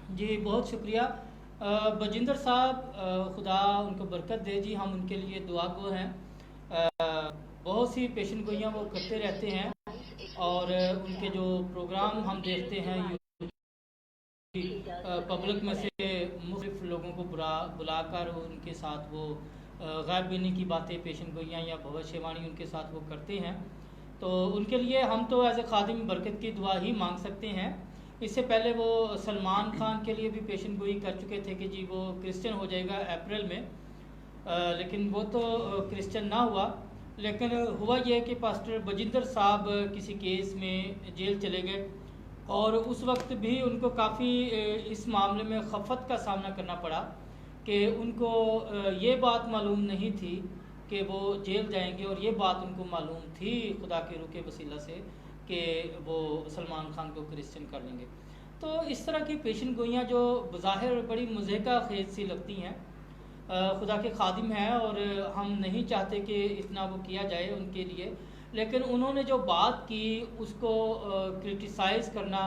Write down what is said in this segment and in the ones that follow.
جی بہت شکریہ بجندر صاحب، خدا ان کو برکت دے جی، ہم ان کے لیے دعا گو ہیں۔ بہت سی پیشن گوئیاں وہ کرتے رہتے ہیں، اور ان کے جو پروگرام ہم دیکھتے ہیں پبلک میں سے مختلف لوگوں کو بلا کر ان کے ساتھ وہ غیب بینی کی باتیں، پیشن گوئیاں یا بھوشیہ وانی ان کے ساتھ وہ کرتے ہیں، تو ان کے لیے ہم تو ایز اے خادم برکت کی دعا ہی مانگ سکتے ہیں۔ اس سے پہلے وہ سلمان خان کے لیے بھی پیشن گوئی کر چکے تھے کہ جی وہ کرسچن ہو جائے گا اپریل میں، لیکن وہ تو کرسچن نہ ہوا۔ لیکن ہوا یہ کہ پاسٹر بجندر صاحب کسی کیس میں جیل چلے گئے، اور اس وقت بھی ان کو کافی اس معاملے میں خفت کا سامنا کرنا پڑا کہ ان کو یہ بات معلوم نہیں تھی کہ وہ جیل جائیں گے، اور یہ بات ان کو معلوم تھی خدا کے روح کے وسیلہ سے کہ وہ سلمان خان کو کرسچن کر لیں گے۔ تو اس طرح کی پیشن گوئیاں جو بظاہر بڑی مضحکہ خیز سی لگتی ہیں، خدا کے خادم ہیں اور ہم نہیں چاہتے کہ اتنا وہ کیا جائے ان کے لیے، لیکن انہوں نے جو بات کی اس کو کرٹیسائز کرنا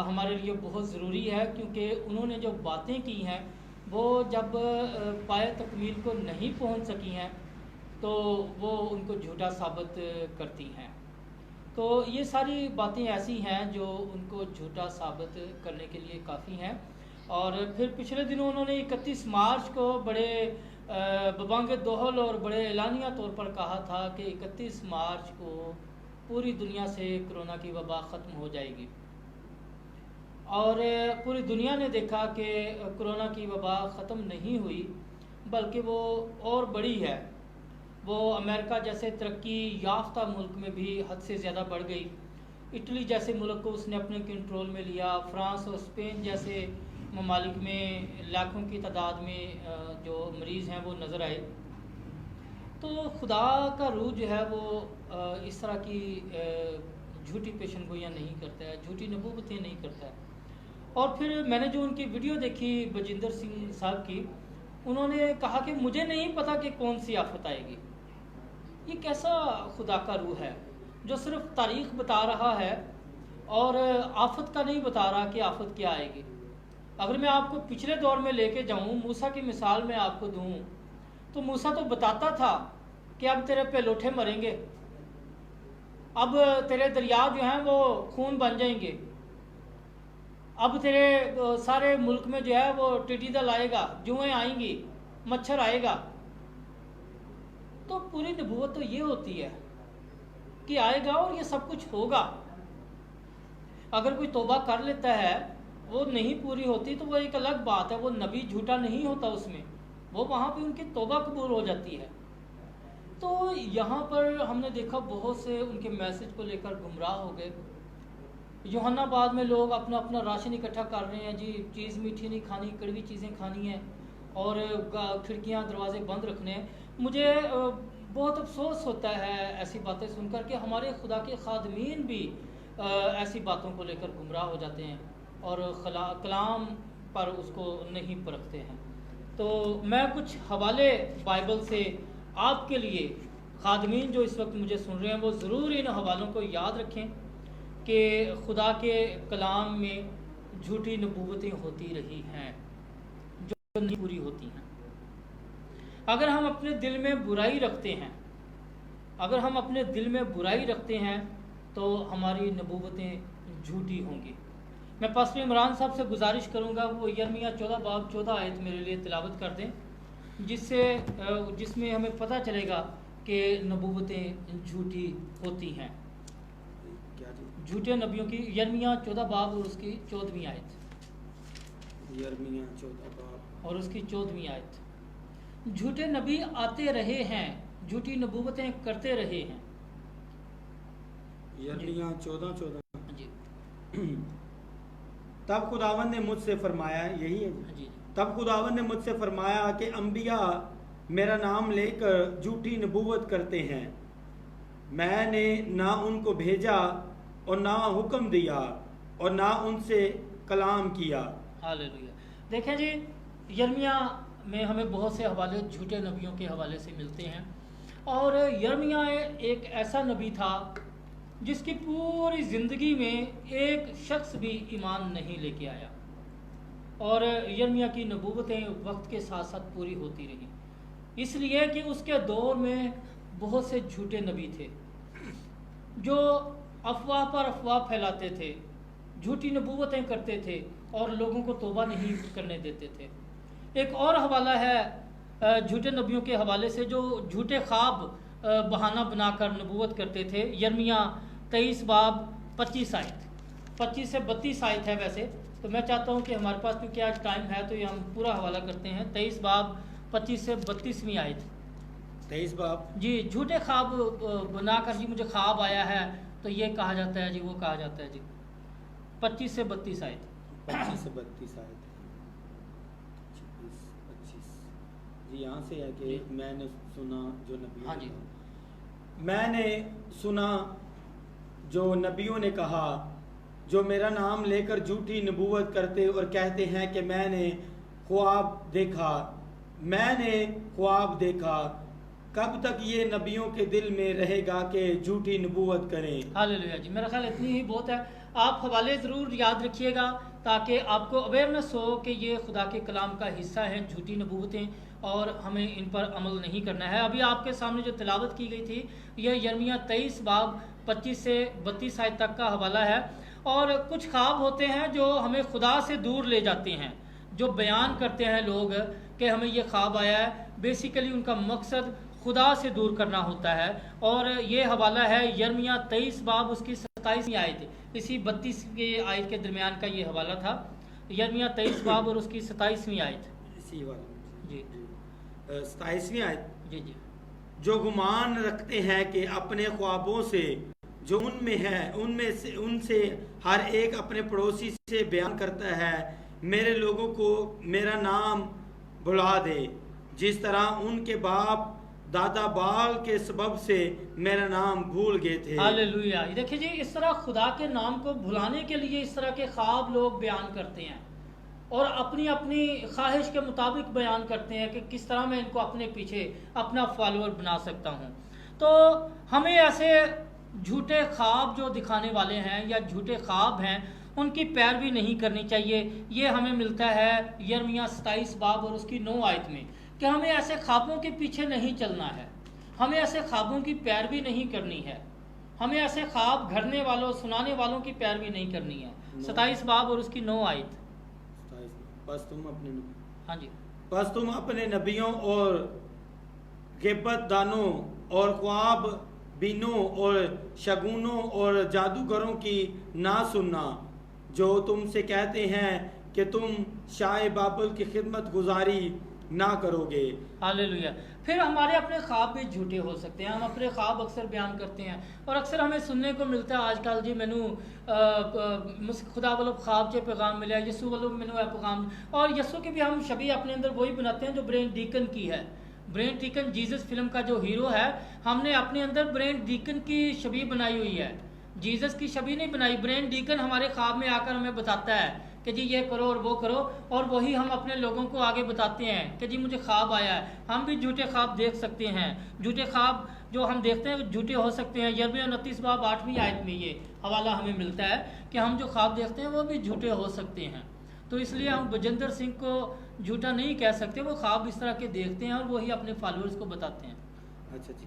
ہمارے لیے بہت ضروری ہے، کیونکہ انہوں نے جو باتیں کی ہیں وہ جب پائے تکمیل کو نہیں پہنچ سکی ہیں تو وہ ان کو جھوٹا ثابت کرتی ہیں۔ تو یہ ساری باتیں ایسی ہیں جو ان کو جھوٹا ثابت کرنے کے لیے کافی ہیں۔ اور پھر پچھلے دنوں انہوں نے 31 مارچ کو بڑے ببانگ دوہل اور بڑے اعلانیہ طور پر کہا تھا کہ 31 مارچ کو پوری دنیا سے کرونا کی وبا ختم ہو جائے گی، اور پوری دنیا نے دیکھا کہ کرونا کی وبا ختم نہیں ہوئی بلکہ وہ اور بڑی ہے۔ وہ امریکہ جیسے ترقی یافتہ ملک میں بھی حد سے زیادہ بڑھ گئی، اٹلی جیسے ملک کو اس نے اپنے کنٹرول میں لیا، فرانس اور اسپین جیسے ممالک میں لاکھوں کی تعداد میں جو مریض ہیں وہ نظر آئے۔ تو خدا کا روح جو ہے وہ اس طرح کی جھوٹی پیشن گوئیاں نہیں کرتا ہے، جھوٹی نبوتیں نہیں کرتا ہے۔ اور پھر میں نے جو ان کی ویڈیو دیکھی بجندر سنگھ صاحب کی، انہوں نے کہا کہ مجھے نہیں پتا کہ کون سی آفت آئے گی۔ یہ کیسا خدا کا روح ہے جو صرف تاریخ بتا رہا ہے اور آفت کا نہیں بتا رہا کہ آفت کیا آئے گی؟ اگر میں آپ کو پچھلے دور میں لے کے جاؤں، موسیٰ کی مثال میں آپ کو دوں، تو موسیٰ تو بتاتا تھا کہ اب تیرے پہ لوٹھے مریں گے، اب تیرے دریا جو ہیں وہ خون بن جائیں گے، اب تیرے سارے ملک میں جو ہے وہ ٹڈی دل آئے گا، جوئیں آئیں گی، مچھر آئے گا۔ تو پوری نبوت تو یہ ہوتی ہے کہ آئے گا اور یہ سب کچھ ہوگا۔ اگر کوئی توبہ کر لیتا ہے وہ نہیں پوری ہوتی تو وہ ایک الگ بات ہے، وہ نبی جھوٹا نہیں ہوتا اس میں، وہ وہاں پہ ان کی توبہ قبول ہو جاتی ہے۔ تو یہاں پر ہم نے دیکھا بہت سے ان کے میسج کو لے کر گمراہ ہو گئے۔ یوحنا آباد میں لوگ اپنا اپنا راشن اکٹھا کر رہے ہیں، جی چیز میٹھی نہیں کھانی، کڑوی چیزیں کھانی ہیں، اور کھڑکیاں دروازے بند رکھنے ہیں۔ مجھے بہت افسوس ہوتا ہے ایسی باتیں سن کر کہ ہمارے خدا کے خادمین بھی ایسی باتوں کو لے کر گمراہ ہو جاتے ہیں اور کلام پر اس کو نہیں پرکھتے ہیں۔ تو میں کچھ حوالے بائبل سے آپ کے لیے، خادمین جو اس وقت مجھے سن رہے ہیں وہ ضرور ان حوالوں کو یاد رکھیں کہ خدا کے کلام میں جھوٹی نبوتیں ہوتی رہی ہیں جو نہیں پوری ہوتی ہیں۔ اگر ہم اپنے دل میں برائی رکھتے ہیں، اگر ہم اپنے دل میں برائی رکھتے ہیں تو ہماری نبوتیں جھوٹی ہوں گی۔ میں پاسٹر عمران صاحب سے گزارش کروں گا وہ یرمیہ 14 باب 14 آیت میرے لیے تلاوت کر دیں، جس میں ہمیں پتہ چلے گا کہ نبوتیں جھوٹی ہوتی ہیں۔ جھوٹے نبیوں کی یرمیہ 14 باب اور اس کی 14ویں آیت، یرمیہ 14 باب اور اس کی 14ویں آیت۔ جھوٹے نبی آتے رہے ہیں، جھوٹی نبوتیں کرتے رہے ہیں۔ یرمیہ 14 جی تب خداوند نے مجھ سے فرمایا، یہی ہے جی تب خداوند نے مجھ سے فرمایا کہ انبیاء میرا نام لے کر جھوٹی نبوت کرتے ہیں، میں نے نہ ان کو بھیجا اور نہ حکم دیا اور نہ ان سے کلام کیا۔ ہاللیلویہ۔ دیکھیں جی، یرمیہ میں ہمیں بہت سے حوالے جھوٹے نبیوں کے حوالے سے ملتے ہیں، اور یرمیہ ایک ایسا نبی تھا جس کی پوری زندگی میں ایک شخص بھی ایمان نہیں لے کے آیا۔ اور یرمیہ کی نبوتیں وقت کے ساتھ ساتھ پوری ہوتی رہیں، اس لیے کہ اس کے دور میں بہت سے جھوٹے نبی تھے جو افواہ پر افواہ پھیلاتے تھے، جھوٹی نبوتیں کرتے تھے اور لوگوں کو توبہ نہیں کرنے دیتے تھے۔ ایک اور حوالہ ہے جھوٹے نبیوں کے حوالے سے جو جھوٹے خواب بہانہ بنا کر نبوت کرتے تھے۔ یرمیہ 23 باب 25 آیت، 25 سے 32 آیت ہے ویسے، تو میں چاہتا ہوں کہ ہمارے پاس کیونکہ آج ٹائم ہے تو یہ ہم پورا حوالہ کرتے ہیں۔ 23 باب 25 سے 32ویں آیت۔ 23 باب جی، جھوٹے خواب بنا کر جی مجھے خواب آیا ہے تو یہ کہا جاتا ہے جی، وہ کہا جاتا ہے جی۔ 25 سے 32 آیت، 25 سے 32 آیت 25 جی، یہاں سے ہے کہ میں نے سنا جو نبیوں ہاں جی، میں نے سنا جو نبیوں نے کہا، جو میرا نام لے کر جھوٹی نبوت کرتے اور کہتے ہیں کہ میں نے خواب دیکھا، میں نے خواب دیکھا۔ کب تک یہ نبیوں کے دل میں رہے گا کہ جھوٹی نبوت کریں؟ ہاللیلویہ جی، میرا خیال اتنی ہی بہت ہے۔ آپ حوالے ضرور یاد رکھیے گا تاکہ آپ کو اویئرنیس ہو کہ یہ خدا کے کلام کا حصہ ہیں جھوٹی نبوتیں، اور ہمیں ان پر عمل نہیں کرنا ہے۔ ابھی آپ کے سامنے جو تلاوت کی گئی تھی یہ یرمیہ 23 باب 25 سے 32 آیت تک کا حوالہ ہے۔ اور کچھ خواب ہوتے ہیں جو ہمیں خدا سے دور لے جاتے ہیں، جو بیان کرتے ہیں لوگ کہ ہمیں یہ خواب آیا ہے، بیسیکلی ان کا مقصد خدا سے دور کرنا ہوتا ہے۔ اور یہ حوالہ ہے یرمیہ 23 باب اس کی 27ویں آیت، اسی 32 کے آیت کے درمیان کا یہ حوالہ تھا، یرمیہ 23 باب اور اس کی 27ویں آیت۔ اسی والا جی 27ویں آیت۔ جی جی، جو گمان رکھتے ہیں کہ اپنے خوابوں سے جو ان میں ہے ان سے ہر ایک اپنے پڑوسی سے بیان کرتا ہے، میرے لوگوں کو میرا نام بھلا دے، جس طرح ان کے باپ دادا بال کے سبب سے میرا نام بھول گئے تھے۔ ہاللیلویہ۔ دیکھیں جی، اس طرح خدا کے نام کو بھلانے کے لیے اس طرح کے خواب لوگ بیان کرتے ہیں اور اپنی اپنی خواہش کے مطابق بیان کرتے ہیں کہ کس طرح میں ان کو اپنے پیچھے اپنا فالوور بنا سکتا ہوں۔ تو ہمیں ایسے جھوٹے خواب جو دکھانے والے ہیں یا جھوٹے خواب ہیں ان کی پیروی نہیں کرنی چاہیے۔ یہ ہمیں ملتا ہے یرمیہ 27 باب اور اس کی 9 آیت میں کہ ہمیں ایسے خوابوں کے پیچھے نہیں چلنا ہے، ہمیں ایسے خوابوں کی پیروی نہیں کرنی ہے، ہمیں ایسے خواب گھڑنے والوں سنانے والوں کی پیروی نہیں کرنی ہے۔ 27 باب اور اس کی 9 آیت۔ ہاں جی، بس تم اپنے نبیوں اور غیبت دانوں اور خواب بینوں اور شگونوں اور جادوگروں کی نہ سننا، جو تم سے کہتے ہیں کہ تم شاہ بابل کی خدمت گزاری نہ کرو گے۔ ہاللیلویہ۔ پھر ہمارے اپنے خواب بھی جھوٹے ہو سکتے ہیں، ہم اپنے خواب اکثر بیان کرتے ہیں اور اکثر ہمیں سننے کو ملتا ہے آج کل جی مینو خدا والوں خواب چے پیغام ملیا، یسو والوں مینو ہے پیغام، اور یسو کی بھی ہم شبیہ اپنے اندر وہی بناتے ہیں جو برین ڈیکن کی ہے۔ برین ڈیکن جیزس فلم کا جو ہیرو ہے، ہم نے اپنے اندر برین ڈیکن کی شبیہ بنائی ہوئی ہے، جیزس کی شبیہ نہیں بنائی۔ برین ڈیکن ہمارے خواب میں آ کر ہمیں بتاتا ہے کہ جی یہ کرو اور وہ کرو، اور وہی ہم اپنے لوگوں کو آگے بتاتے ہیں کہ جی مجھے خواب آیا ہے۔ ہم بھی جھوٹے خواب دیکھ سکتے ہیں، جھوٹے خواب جو ہم دیکھتے ہیں وہ جھوٹے ہو سکتے ہیں۔ یرمیہ 29 باب 8ویں آیت میں یہ حوالہ ہمیں ملتا ہے کہ ہم جو خواب دیکھتے ہیں وہ بھی جھوٹے ہو سکتے ہیں۔ تو اس لیے ہم بجندر سنگھ کو جھوٹا نہیں کہہ سکتے، وہ خواب اس طرح کے دیکھتے ہیں اور وہی اپنے فالوورز کو بتاتے ہیں۔ اچھا جی،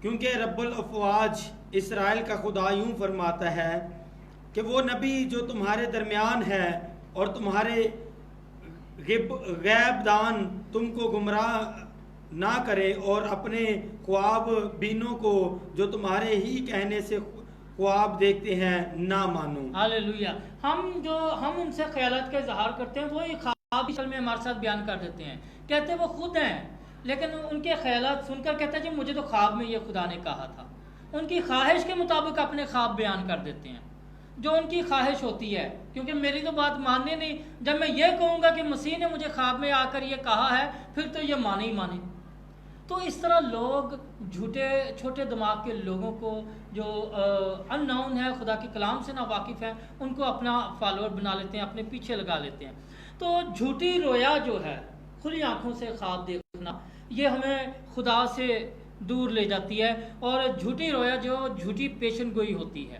کیونکہ رب الافواج اسرائیل کا خدا یوں فرماتا ہے کہ وہ نبی جو تمہارے درمیان ہے اور تمہارے غیب دان تم کو گمراہ نہ کرے، اور اپنے خواب بینوں کو جو تمہارے ہی کہنے سے خواب دیکھتے ہیں نہ مانو۔ ہاللیلویہ۔ ہم ان سے خیالات کا اظہار کرتے ہیں، وہی خواب اصل میں ہمارے ساتھ بیان کر دیتے ہیں، کہتے ہیں وہ خود ہیں، لیکن ان کے خیالات سن کر کہتے ہیں جی مجھے تو خواب میں یہ خدا نے کہا تھا۔ ان کی خواہش کے مطابق اپنے خواب بیان کر دیتے ہیں، جو ان کی خواہش ہوتی ہے، کیونکہ میری تو بات ماننے نہیں، جب میں یہ کہوں گا کہ مسیح نے مجھے خواب میں آ کر یہ کہا ہے پھر تو یہ مانے ہی مانے۔ تو اس طرح لوگ جھوٹے چھوٹے دماغ کے لوگوں کو جو ان نون ہے، خدا کے کلام سے نا واقف ہیں، ان کو اپنا فالوور بنا لیتے ہیں، اپنے پیچھے لگا لیتے ہیں۔ تو جھوٹی رویا جو ہے، کھلی آنکھوں سے خواب دیکھنا، یہ ہمیں خدا سے دور لے جاتی ہے، اور جھوٹی رویا جو جھوٹی پیشن گوئی ہوتی ہے۔